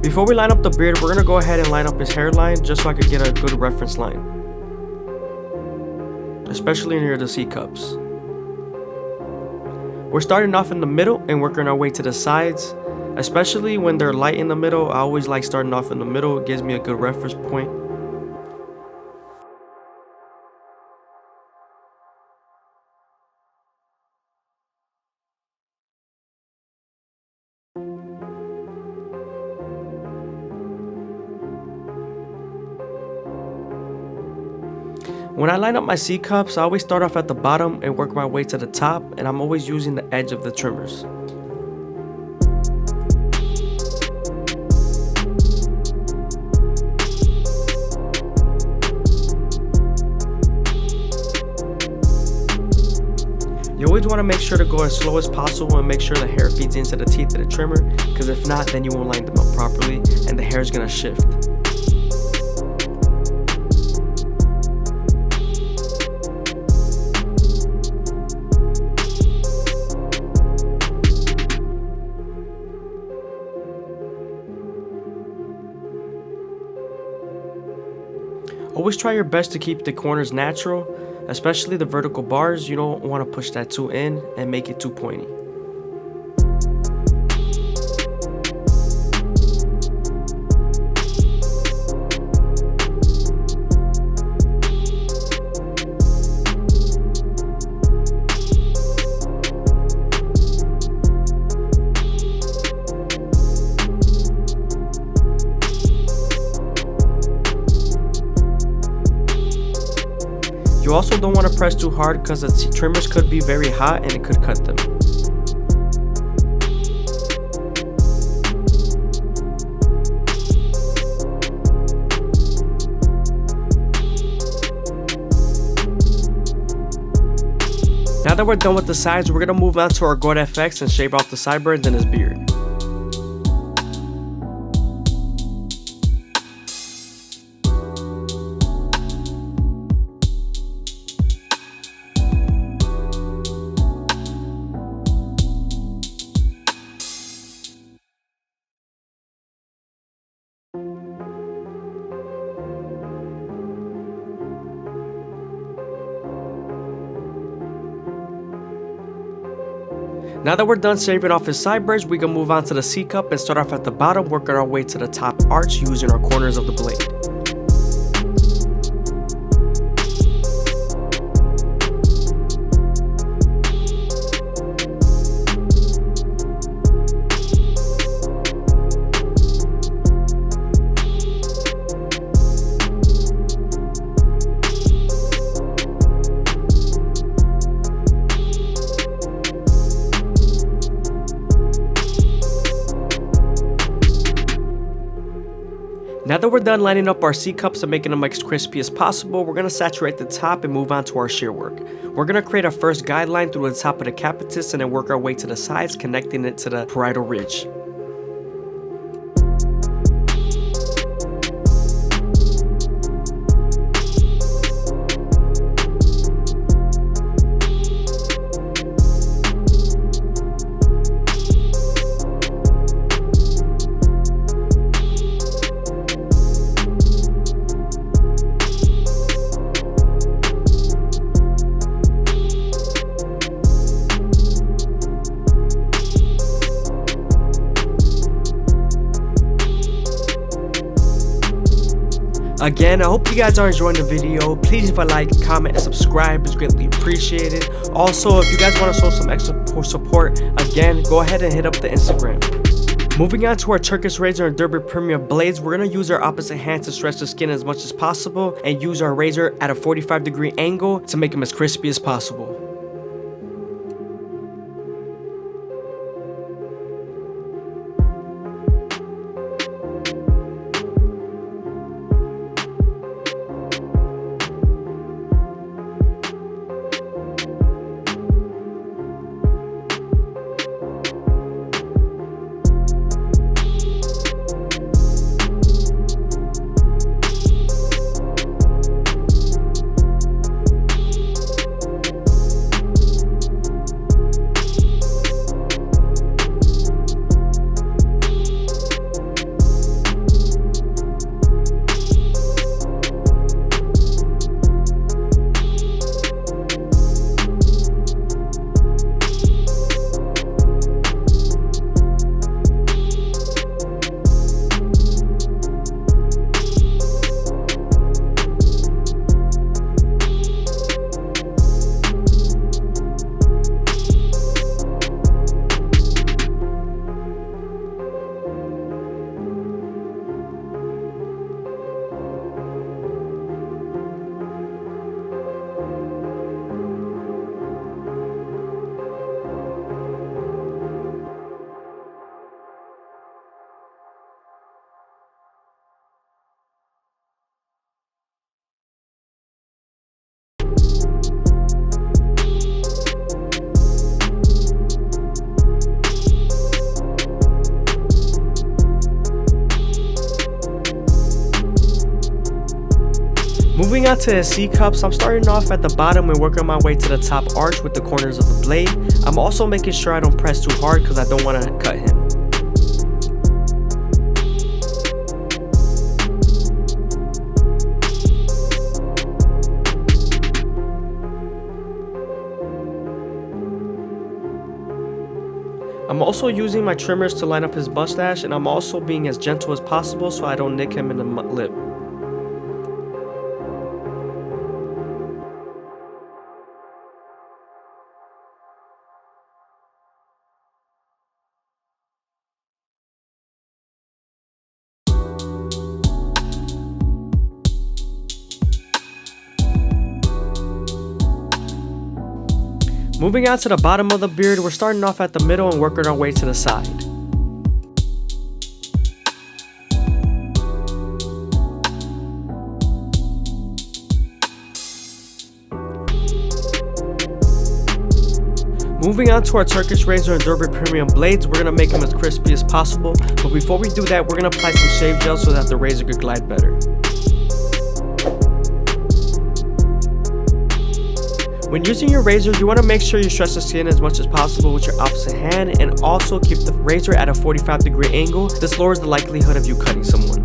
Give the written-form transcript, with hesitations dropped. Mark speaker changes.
Speaker 1: Before we line up the beard, we're gonna go ahead and line up his hairline just so I could get a good reference line, especially near the C cups. We're starting off in the middle and working our way to the sides, especially when they're light in the middle. I always like starting off in the middle. It gives me a good reference point. When I line up my C cups, I always start off at the bottom and work my way to the top, and I'm always using the edge of the trimmers. You always want to make sure to go as slow as possible and make sure the hair feeds into the teeth of the trimmer, because if not, then you won't line them up properly and the hair is going to shift. Always try your best to keep the corners natural, especially the vertical bars. You don't want to push that too in and make it too pointy. You also don't want to press too hard because the trimmers could be very hot and it could cut them. Now that we're done with the sides, we're going to move on to our Gold FX and shave off the sideburns and his beard. Now that we're done shaving off his sideburns, we can move on to the C cup and start off at the bottom, working our way to the top arch using our corners of the blade. Now that we're done lining up our C cups and making them as crispy as possible, we're going to saturate the top and move on to our shear work. We're going to create our first guideline through the top of the capitis and then work our way to the sides, connecting it to the parietal ridge. Again, I hope you guys are enjoying the video. Please leave a like, comment, and subscribe. It's greatly appreciated. Also, if you guys want to show some extra support, again, go ahead and hit up the Instagram. Moving on to our Turkish razor and Derby Premium blades, we're going to use our opposite hand to stretch the skin as much as possible and use our razor at a 45-degree angle to make them as crispy as possible. Moving on to his C-cups, I'm starting off at the bottom and working my way to the top arch with the corners of the blade. I'm also making sure I don't press too hard because I don't want to cut him. I'm also using my trimmers to line up his mustache, and I'm also being as gentle as possible so I don't nick him in the lip. Moving on to the bottom of the beard, we're starting off at the middle and working our way to the side. Moving on to our Turkish razor and Derby premium blades, we're going to make them as crispy as possible. But before we do that, we're going to apply some shave gel so that the razor could glide better. When using your razor, you want to make sure you stretch the skin as much as possible with your opposite hand, and also keep the razor at a 45-degree angle. This lowers the likelihood of you cutting someone.